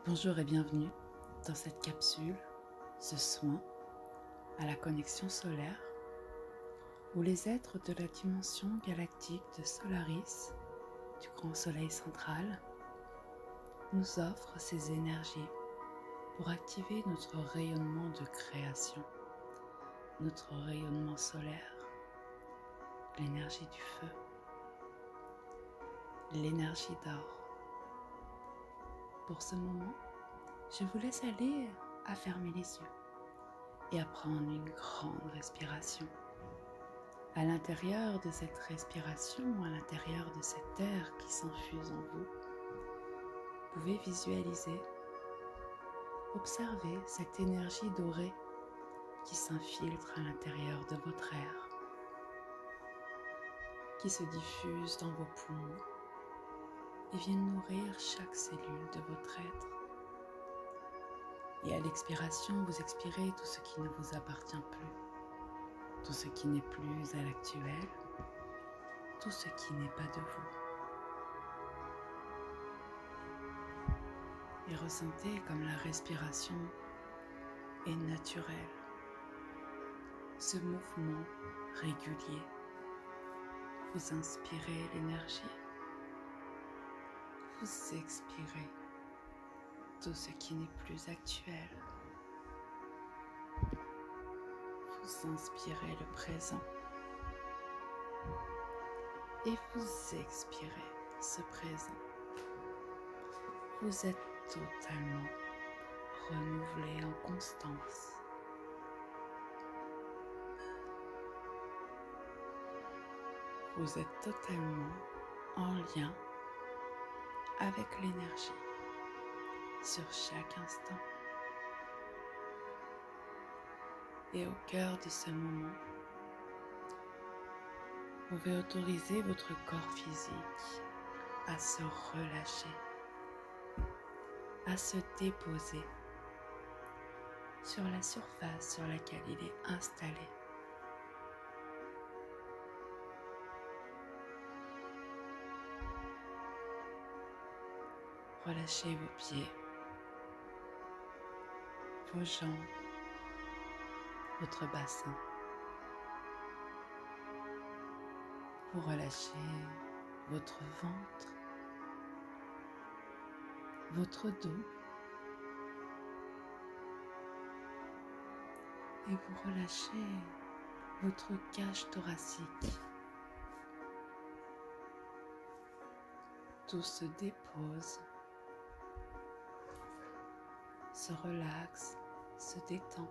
Bonjour et bienvenue dans cette capsule, ce soin à la connexion solaire, où les êtres de la dimension galactique de Solaris, du grand soleil central, nous offrent ces énergies pour activer notre rayonnement de création, notre rayonnement solaire, l'énergie du feu, l'énergie d'or. Pour ce moment, je vous laisse aller à fermer les yeux et à prendre une grande respiration. À l'intérieur de cette respiration, à l'intérieur de cet air qui s'infuse en vous, vous pouvez visualiser, observer cette énergie dorée qui s'infiltre à l'intérieur de votre air, qui se diffuse dans vos poumons et vient nourrir chaque cellule de votre être. Et à l'expiration, vous expirez tout ce qui ne vous appartient plus, tout ce qui n'est plus à l'actuel, tout ce qui n'est pas de vous. Et ressentez comme la respiration est naturelle, ce mouvement régulier. Vous inspirez l'énergie, vous expirez tout ce qui n'est plus actuel. Vous inspirez le présent et vous expirez ce présent. Vous êtes totalement renouvelé en constance. Vous êtes totalement en lien avec l'énergie sur chaque instant. Et au cœur de ce moment, vous pouvez autoriser votre corps physique à se relâcher, à se déposer sur la surface sur laquelle il est installé. Relâchez vos pieds, vos jambes, votre bassin. Vous relâchez votre ventre, votre dos et vous relâchez votre cage thoracique. Tout se dépose, se relaxe, se détend.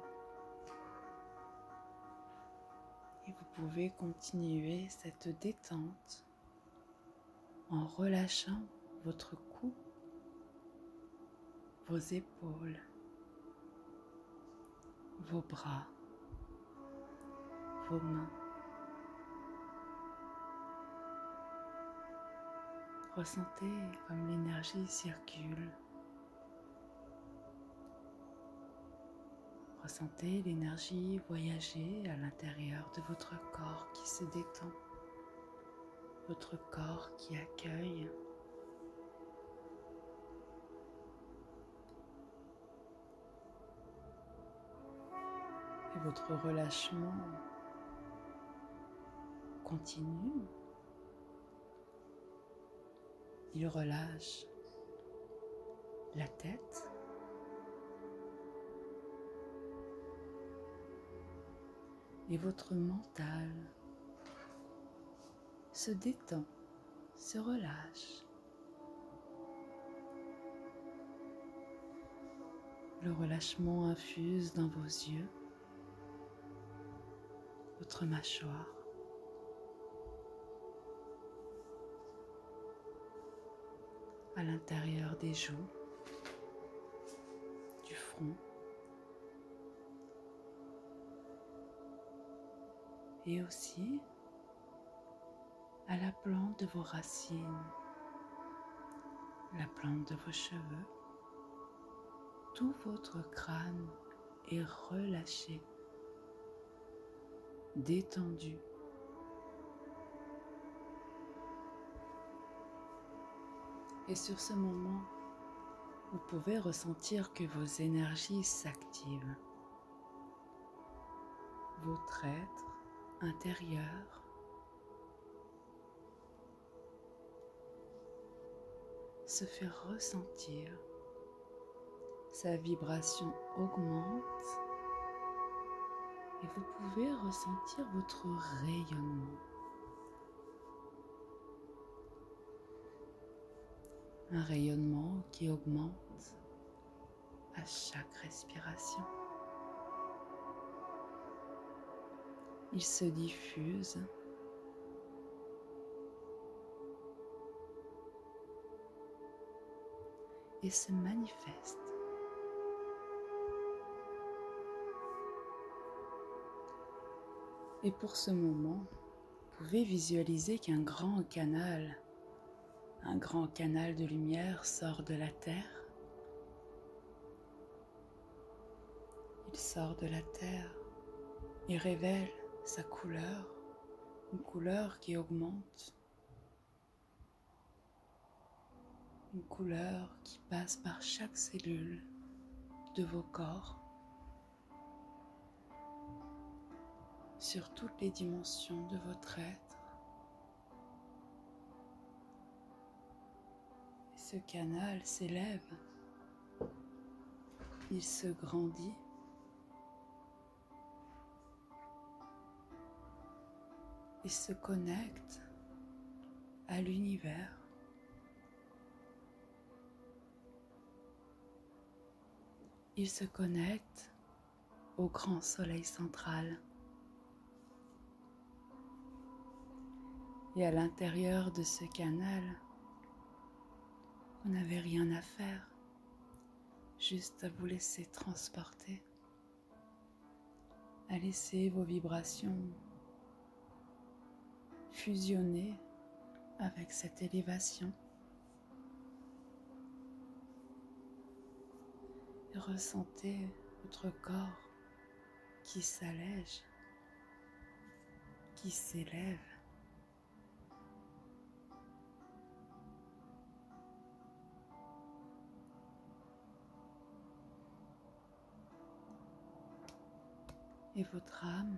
Et vous pouvez continuer cette détente en relâchant votre cou, vos épaules, vos bras, vos mains. Ressentez comme l'énergie circule. Ressentez l'énergie voyager à l'intérieur de votre corps qui se détend, votre corps qui accueille. Et votre relâchement continue. Il relâche la tête, et votre mental se détend, se relâche. Le relâchement infuse dans vos yeux, votre mâchoire, à l'intérieur des joues, du front, et aussi à la plante de vos racines, la plante de vos cheveux. Tout votre crâne est relâché, détendu. Et sur ce moment, vous pouvez ressentir que vos énergies s'activent. Votre être intérieur se fait ressentir, sa vibration augmente et vous pouvez ressentir votre rayonnement. Un rayonnement qui augmente à chaque respiration. Il se diffuse et se manifeste. Et pour ce moment, vous pouvez visualiser qu'un grand canal de lumière sort de la terre. Il sort de la terre et révèle sa couleur, une couleur qui augmente, une couleur qui passe par chaque cellule de vos corps, sur toutes les dimensions de votre être. Et ce canal s'élève, il se grandit. Il se connecte à l'univers. Il se connecte au grand soleil central. Et à l'intérieur de ce canal, vous n'avez rien à faire, juste à vous laisser transporter, à laisser vos vibrations fusionner avec cette élévation. Et ressentez votre corps qui s'allège, qui s'élève. Et votre âme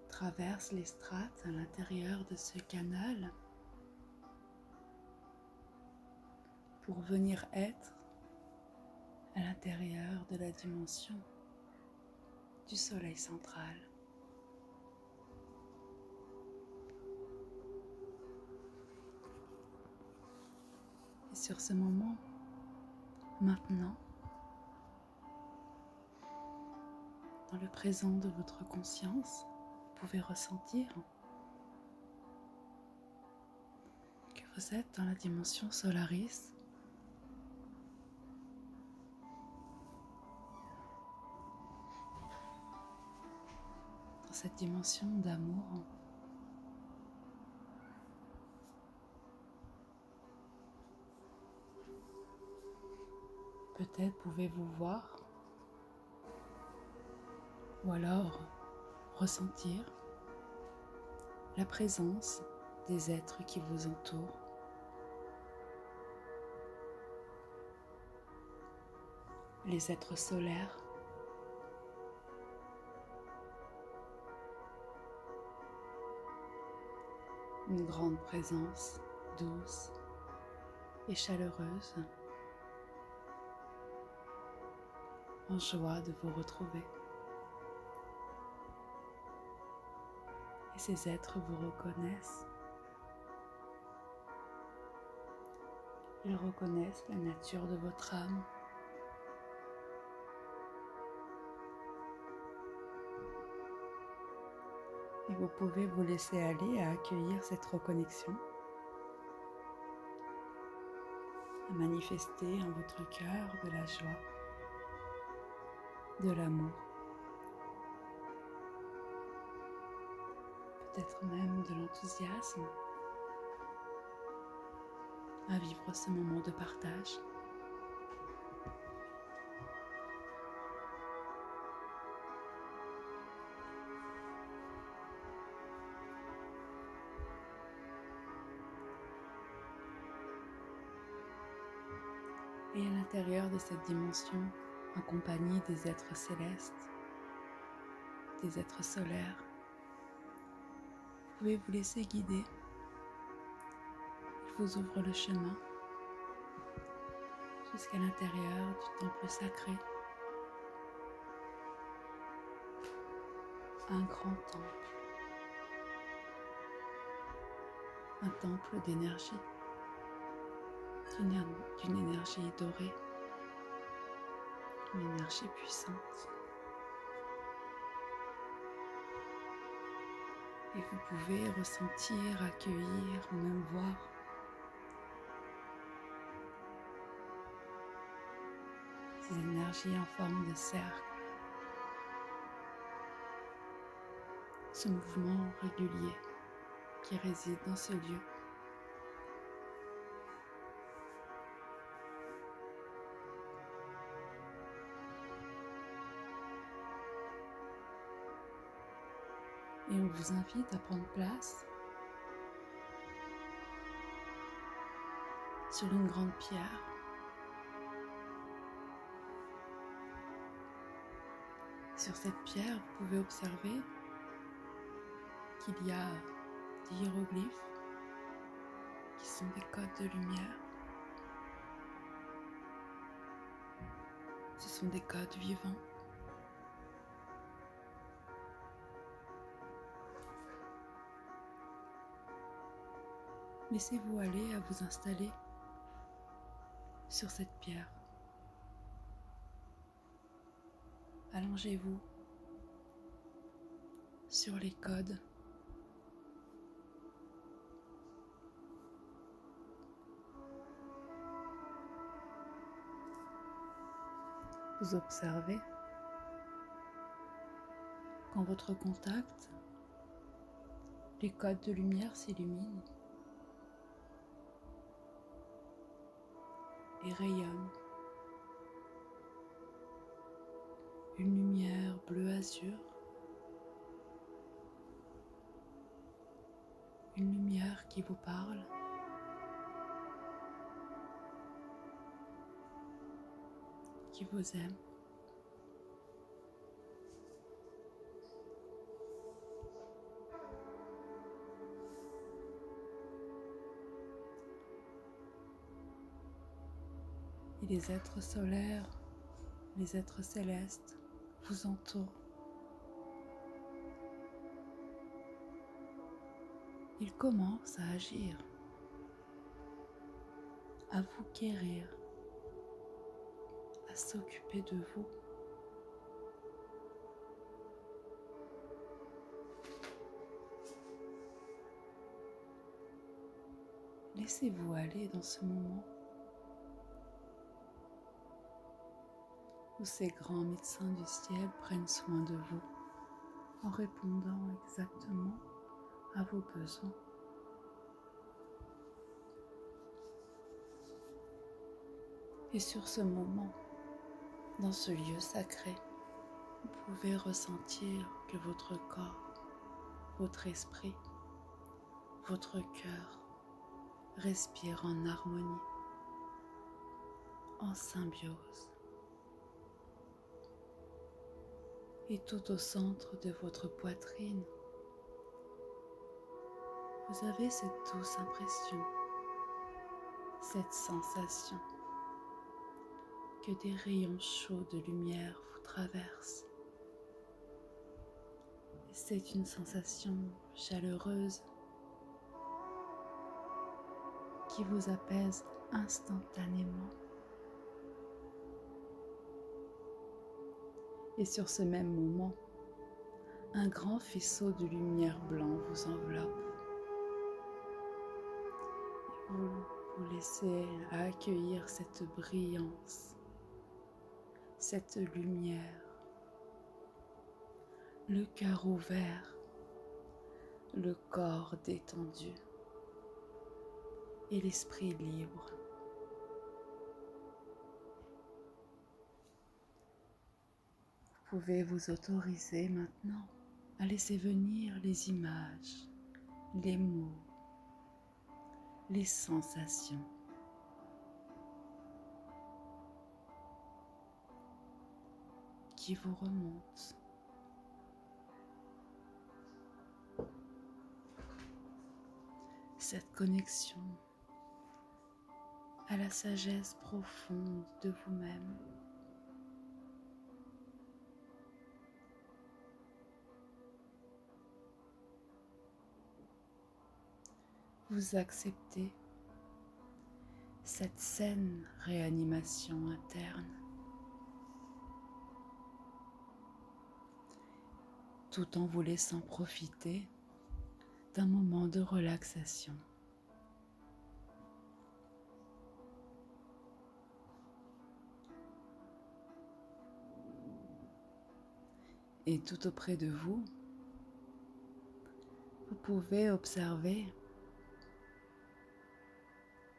traverse les strates à l'intérieur de ce canal pour venir être à l'intérieur de la dimension du soleil central. Et sur ce moment, maintenant, dans le présent de votre conscience, vous pouvez ressentir que vous êtes dans la dimension Solaris, dans cette dimension d'amour. Peut-être pouvez-vous voir ou alors ressentir la présence des êtres qui vous entourent. Les êtres solaires, une grande présence douce et chaleureuse, en joie de vous retrouver. Et ces êtres vous reconnaissent. Ils reconnaissent la nature de votre âme. Et vous pouvez vous laisser aller à accueillir cette reconnexion, à manifester en votre cœur de la joie, de l'amour, peut-être même de l'enthousiasme, à vivre ce moment de partage. Et à l'intérieur de cette dimension, en compagnie des êtres célestes, des êtres solaires, vous pouvez vous laisser guider. Ils vous ouvrent le chemin jusqu'à l'intérieur du temple sacré. Un grand temple. Un temple d'énergie. D'une énergie dorée. Une énergie puissante. Et vous pouvez ressentir, accueillir, ou même voir ces énergies en forme de cercle. Ce mouvement régulier qui réside dans ce lieu. Et on vous invite à prendre place sur une grande pierre. Sur cette pierre, vous pouvez observer qu'il y a des hiéroglyphes qui sont des codes de lumière. Ce sont des codes vivants. Laissez-vous aller à vous installer sur cette pierre. Allongez-vous sur les codes. Vous observez qu'en votre contact, les codes de lumière s'illuminent et rayonnent. Une lumière bleu azur, une lumière qui vous parle, qui vous aime. Et les êtres solaires, les êtres célestes vous entourent. Ils commencent à agir, à vous guérir, à s'occuper de vous. Laissez-vous aller dans ce moment où ces grands médecins du ciel prennent soin de vous en répondant exactement à vos besoins. Et sur ce moment, dans ce lieu sacré, vous pouvez ressentir que votre corps, votre esprit, votre cœur respire en harmonie, en symbiose. Et tout au centre de votre poitrine, vous avez cette douce impression, cette sensation que des rayons chauds de lumière vous traversent. Et c'est une sensation chaleureuse qui vous apaise instantanément. Et sur ce même moment, un grand faisceau de lumière blanc vous enveloppe. Et vous vous laissez accueillir cette brillance, cette lumière, le cœur ouvert, le corps détendu et l'esprit libre. Vous pouvez vous autoriser maintenant à laisser venir les images, les mots, les sensations. qui vous remonte. Cette connexion à la sagesse profonde de vous-même. Vous acceptez cette saine réanimation interne, tout en vous laissant profiter d'un moment de relaxation. Et tout auprès de vous, vous pouvez observer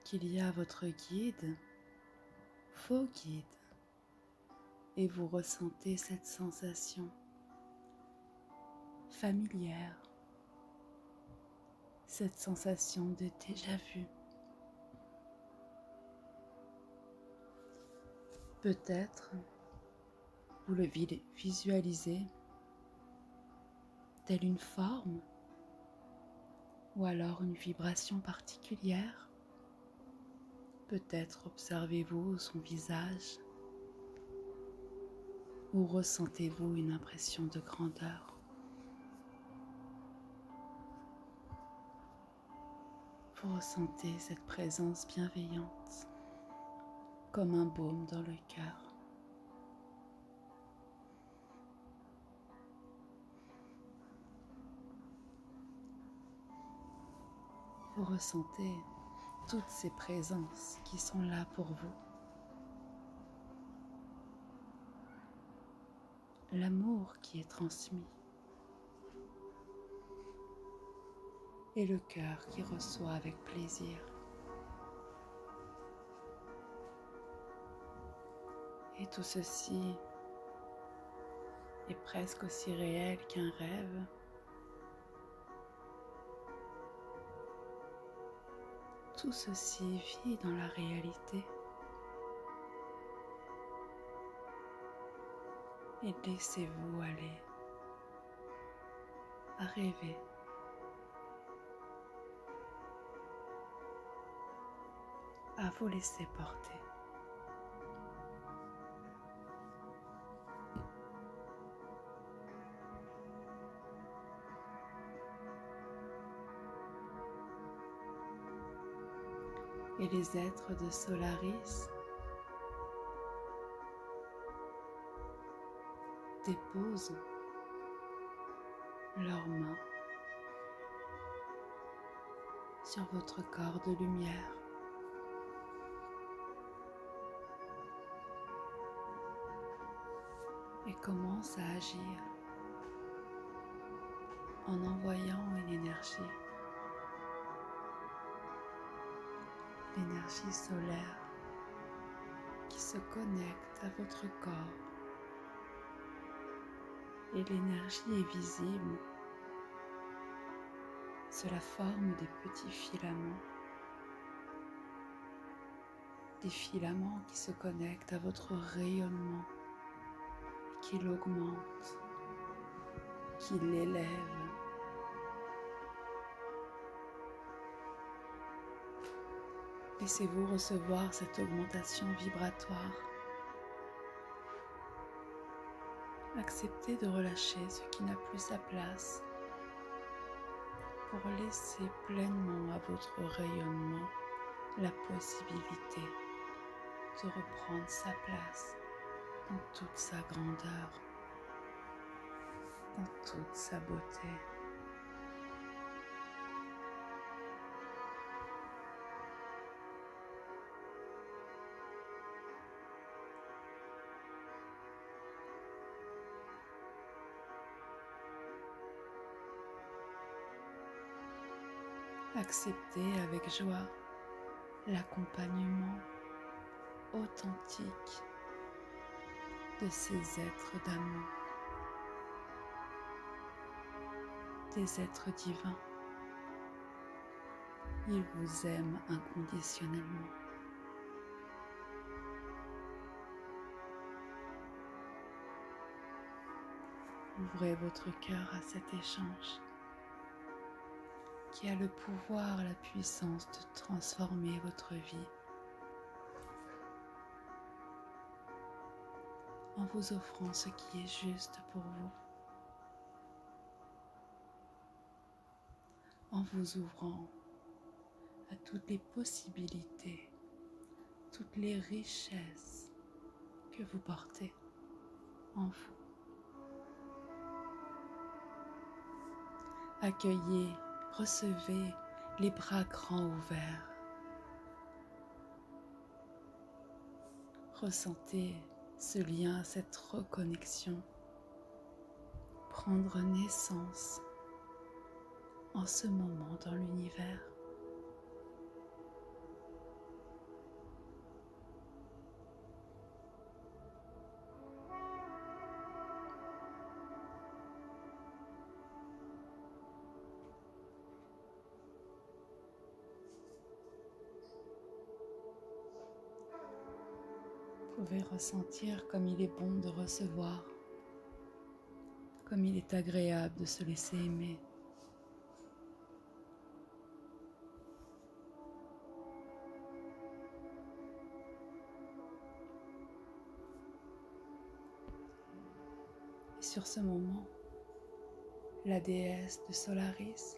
qu'il y a votre guide, vos guides, et vous ressentez cette sensation familière, cette sensation de déjà-vu. Peut-être vous le visualisez telle une forme ou alors une vibration particulière. Peut-être observez-vous son visage ou ressentez-vous une impression de grandeur. Vous ressentez cette présence bienveillante comme un baume dans le cœur. Vous ressentez toutes ces présences qui sont là pour vous. L'amour qui est transmis et le cœur qui reçoit avec plaisir. Et tout ceci est presque aussi réel qu'un rêve. Tout ceci vit dans la réalité. Et laissez-vous aller à rêver, à vous laisser porter. Et les êtres de Solaris déposent leurs mains sur votre corps de lumière. Et commencent à agir en envoyant une énergie, l'énergie solaire qui se connecte à votre corps. Et l'énergie est visible sous la forme des petits filaments. Des filaments qui se connectent à votre rayonnement, qui l'augmentent, qui l'élèvent. Laissez-vous recevoir cette augmentation vibratoire. Acceptez de relâcher ce qui n'a plus sa place pour laisser pleinement à votre rayonnement la possibilité de reprendre sa place dans toute sa grandeur, dans toute sa beauté. Acceptez avec joie l'accompagnement authentique de ces êtres d'amour, des êtres divins. Ils vous aiment inconditionnellement. Ouvrez votre cœur à cet échange qui a le pouvoir, la puissance de transformer votre vie en vous offrant ce qui est juste pour vous, en vous ouvrant à toutes les possibilités, toutes les richesses que vous portez en vous. Accueillez, recevez les bras grands ouverts. Ressentez ce lien, cette reconnexion prendre naissance en ce moment dans l'univers. Vous pouvez ressentir comme il est bon de recevoir, comme il est agréable de se laisser aimer. Et sur ce moment, la déesse de Solaris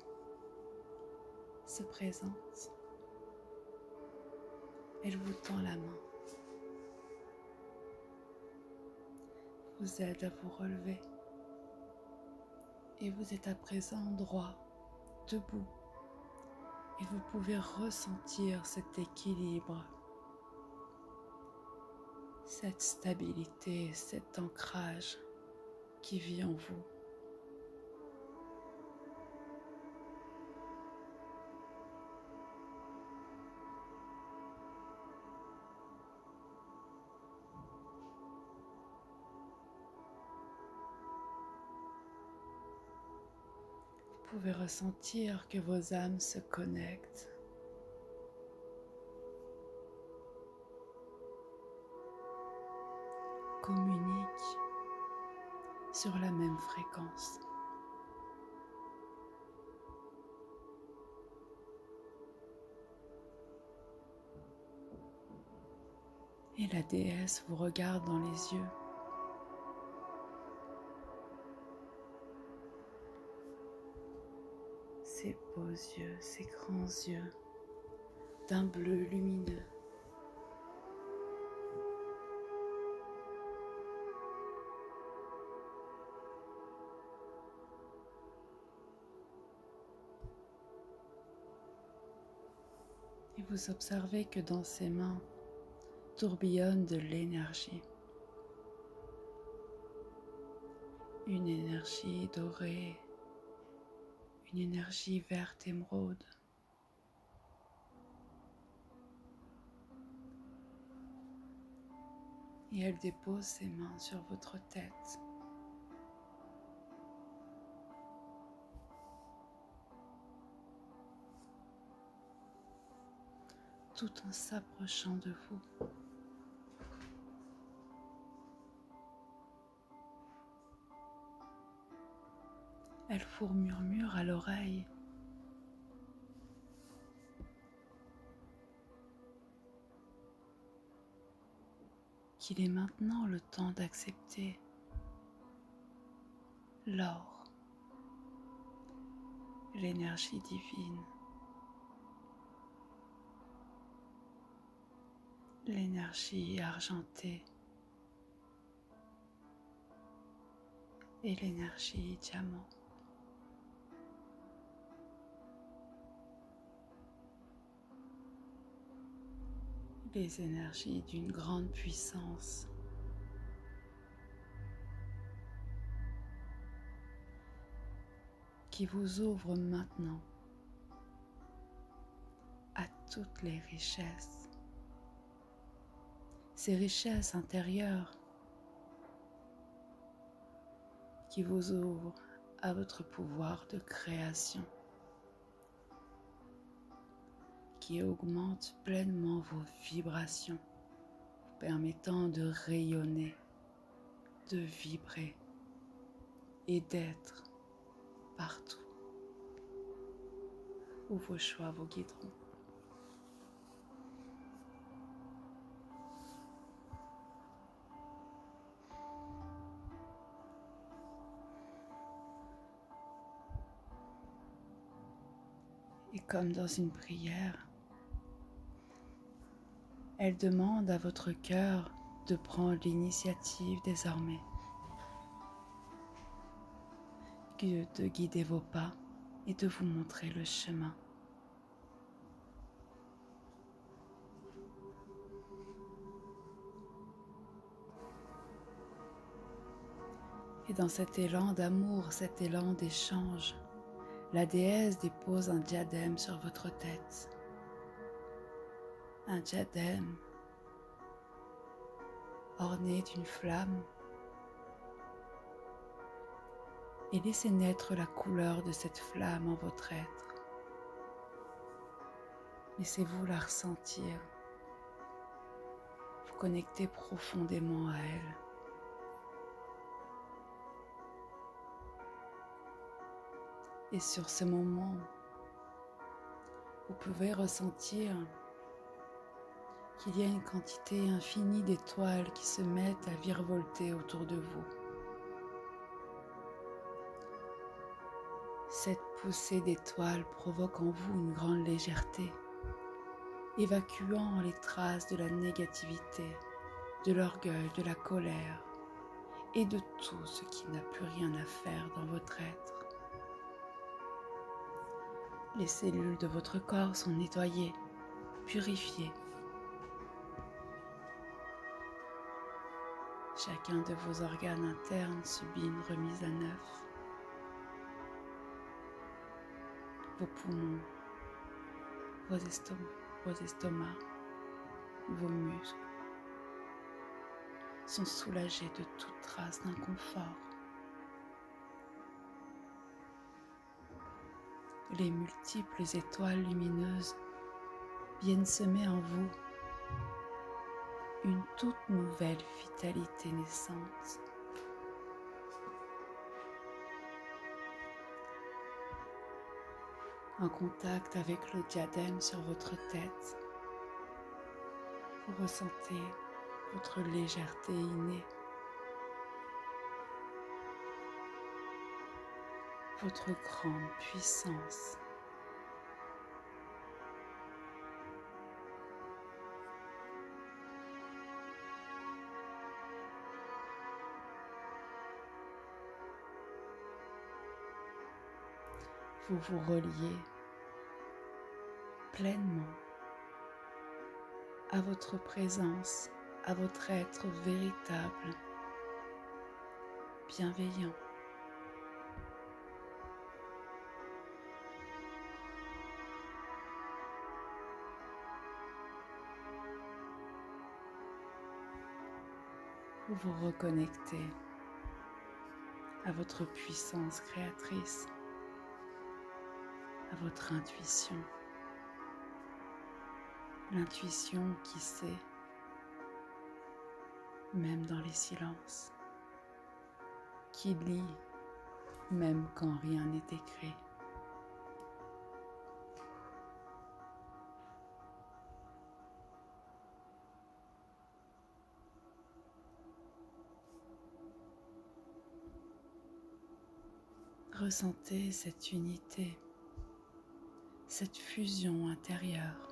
se présente. Elle vous tend la main, vous aide à vous relever et vous êtes à présent droit, debout, et vous pouvez ressentir cet équilibre, cette stabilité, cet ancrage qui vit en vous. Vous pouvez ressentir que vos âmes se connectent. Communiquent sur la même fréquence. Et la déesse vous regarde dans les yeux. Ces beaux yeux, ces grands yeux, d'un bleu lumineux. Et vous observez que dans ses mains tourbillonne de l'énergie. Une énergie dorée, une énergie verte émeraude. Et elle dépose ses mains sur votre tête. Tout en s'approchant de vous. Elle vous murmure à l'oreille. Qu'il est maintenant le temps d'accepter l'or, l'énergie divine, l'énergie argentée et l'énergie diamant. Les énergies d'une grande puissance qui vous ouvrent maintenant à toutes les richesses, ces richesses intérieures qui vous ouvrent à votre pouvoir de création, qui augmente pleinement vos vibrations, vous permettant de rayonner, de vibrer et d'être partout où vos choix vous guideront. Et comme dans une prière, elle demande à votre cœur de prendre l'initiative désormais, de guider vos pas et de vous montrer le chemin. Et dans cet élan d'amour, cet élan d'échange, la déesse dépose un diadème sur votre tête. Un diadème orné d'une flamme. Et laissez naître la couleur de cette flamme en votre être. Laissez-vous la ressentir. Vous connectez profondément à elle. Et sur ce moment, vous pouvez ressentir qu'il y a une quantité infinie d'étoiles qui se mettent à virevolter autour de vous. Cette poussée d'étoiles provoque en vous une grande légèreté, évacuant les traces de la négativité, de l'orgueil, de la colère et de tout ce qui n'a plus rien à faire dans votre être. Les cellules de votre corps sont nettoyées, purifiées. Chacun de vos organes internes subit une remise à neuf. Vos poumons, vos estomacs, vos muscles sont soulagés de toute trace d'inconfort. Les multiples étoiles lumineuses viennent semer en vous une toute nouvelle vitalité naissante. En contact avec le diadème sur votre tête, vous ressentez votre légèreté innée, votre grande puissance. Vous vous reliez pleinement à votre présence, à votre être véritable, bienveillant. Vous vous reconnectez à votre puissance créatrice, à votre intuition. L'intuition qui sait, même dans les silences, qui lit, même quand rien n'est écrit. Ressentez cette unité, cette fusion intérieure.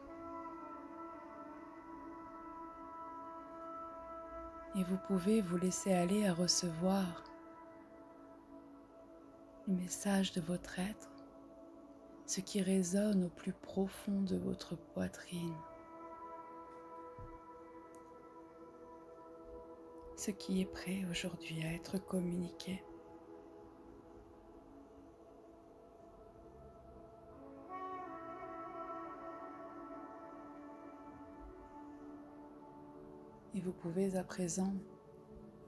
Et vous pouvez vous laisser aller à recevoir le message de votre être, ce qui résonne au plus profond de votre poitrine, ce qui est prêt aujourd'hui à être communiqué. Et vous pouvez à présent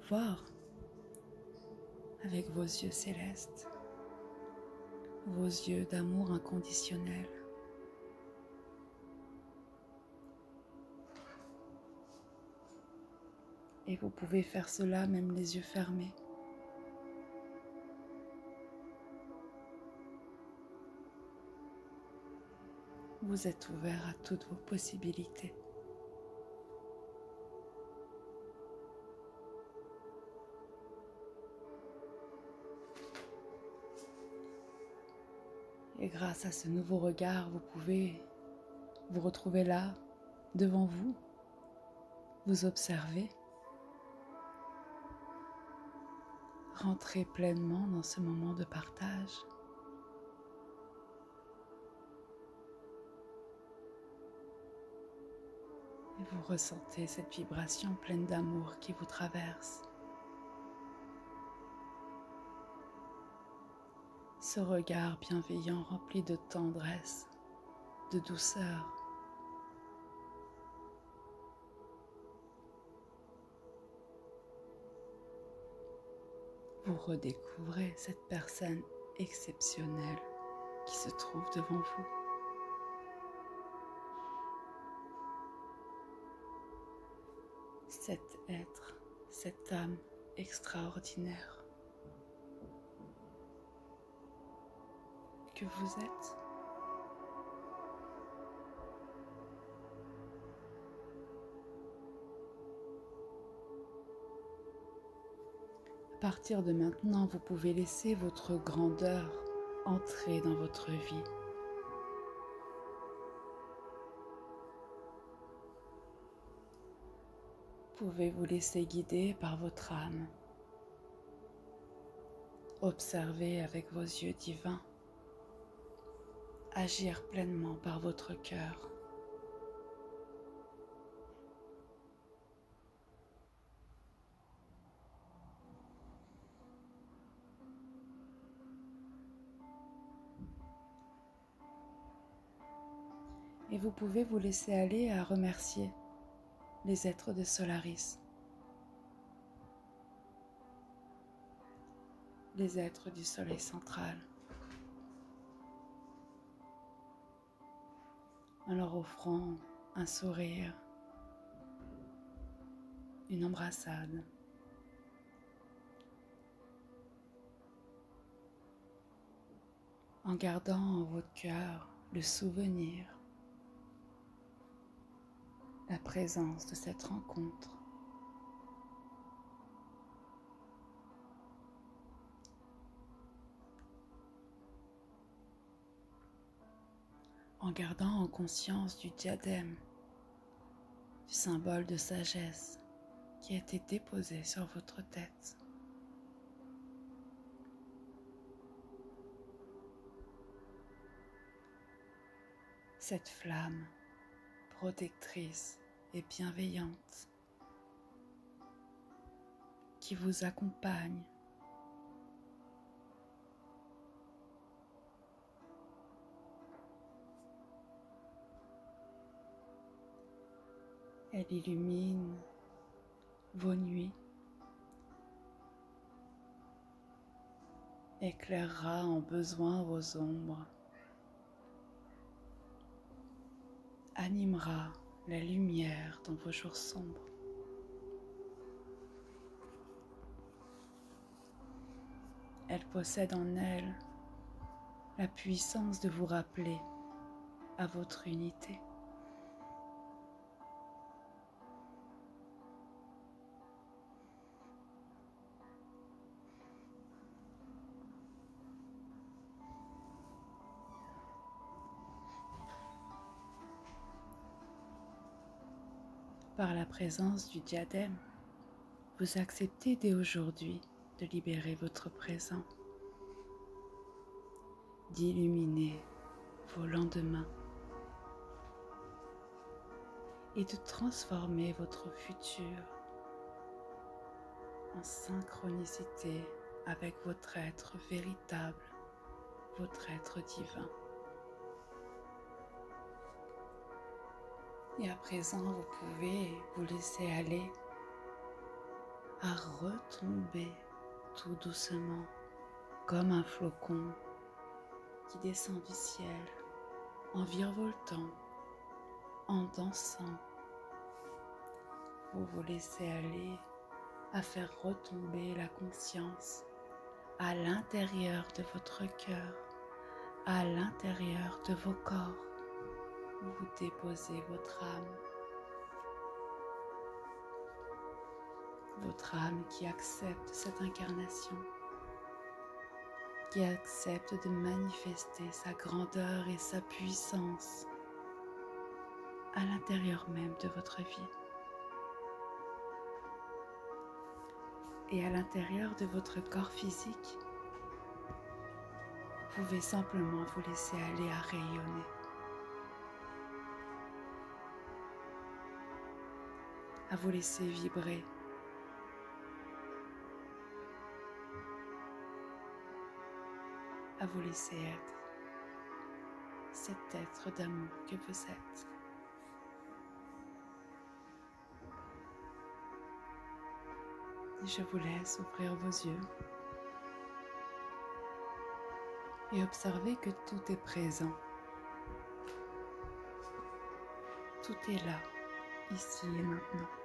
voir avec vos yeux célestes, vos yeux d'amour inconditionnel. Et vous pouvez faire cela même les yeux fermés. vous êtes ouvert à toutes vos possibilités. Et grâce à ce nouveau regard, vous pouvez vous retrouver là, devant vous, vous observer, rentrer pleinement dans ce moment de partage. Et vous ressentez cette vibration pleine d'amour qui vous traverse. Ce regard bienveillant rempli de tendresse, de douceur. Vous redécouvrez cette personne exceptionnelle qui se trouve devant vous. Cet être, cette âme extraordinaire que vous êtes. À partir de maintenant, vous pouvez laisser votre grandeur entrer dans votre vie. Vous pouvez vous laisser guider par votre âme. Observez avec vos yeux divins. Agir pleinement par votre cœur. Et vous pouvez vous laisser aller à remercier les êtres de Solaris, les êtres du soleil central, en leur offrant un sourire, une embrassade, en gardant en votre cœur le souvenir, la présence de cette rencontre. En gardant en conscience du diadème, du symbole de sagesse qui a été déposé sur votre tête. Cette flamme protectrice et bienveillante qui vous accompagne. Elle illumine vos nuits, éclairera en besoin vos ombres, animera la lumière dans vos jours sombres. Elle possède en elle la puissance de vous rappeler à votre unité. Par la présence du diadème, vous acceptez dès aujourd'hui de libérer votre présent, d'illuminer vos lendemains et de transformer votre futur en synchronicité avec votre être véritable, votre être divin. Et à présent, vous pouvez vous laisser aller à retomber tout doucement comme un flocon qui descend du ciel en virevoltant, en dansant. Vous vous laissez aller à faire retomber la conscience à l'intérieur de votre cœur, à l'intérieur de vos corps. vous déposez votre âme qui accepte cette incarnation, qui accepte de manifester sa grandeur et sa puissance à l'intérieur même de votre vie et à l'intérieur de votre corps physique. Vous pouvez simplement vous laisser aller à rayonner, à vous laisser vibrer, à vous laisser être cet être d'amour que vous êtes. Et je vous laisse ouvrir vos yeux et observer que tout est présent. Tout est là, ici et maintenant.